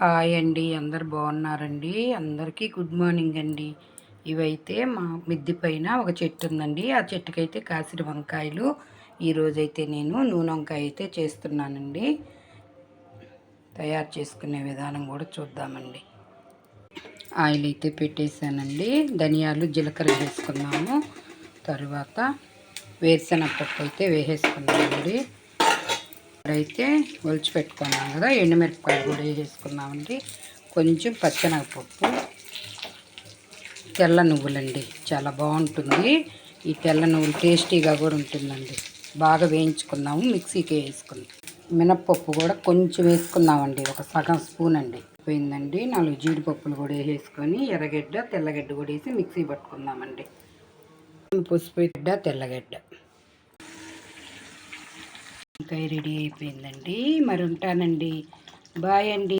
Hi అండి, అందరు బాగున్నారండి? అందరికీ గుడ్ మార్నింగ్ అండి. ఇవైతే మా మిద్ది పైన ఒక చెట్టు ఉందండి. ఆ చెట్టుకైతే కాసిన వంకాయలు. ఈరోజైతే నేను నూనె వంకాయ అయితే చేస్తున్నానండి. తయారు చేసుకునే విధానం కూడా చూద్దామండి. ఆయిల్ అయితే పెట్టేశానండి. ధనియాలు జీలకర్ర వేసుకున్నాము. తర్వాత వేరుశనగపప్పు అయితే వేసేసుకున్నామండి. అయితే ఒలిచి పెట్టుకున్నాం కదా, ఎండుమిరపకాయలు కూడా వేసేసుకున్నామండి. కొంచెం పచ్చెనగపప్పు, తెల్ల నువ్వులండి. చాలా బాగుంటుంది ఈ తెల్ల నువ్వులు, టేస్టీగా కూడా ఉంటుందండి. బాగా వేయించుకున్నాము, మిక్సీకి వేసుకున్నాం. మినప్పప్పు కూడా కొంచెం వేసుకున్నామండి, ఒక సగం స్పూన్ అండి. పోయిందండి. 4 జీడిపప్పులు కూడా వేసుకొని ఎర్రగడ్డ తెల్లగడ్డ కూడా వేసి మిక్సీ పట్టుకుందామండి. పసుపుగడ్డ తెల్లగడ్డ వంకాయ రెడీ అయిపోయిందండి. మరి ఉంటానండి. బాయ్ అండి.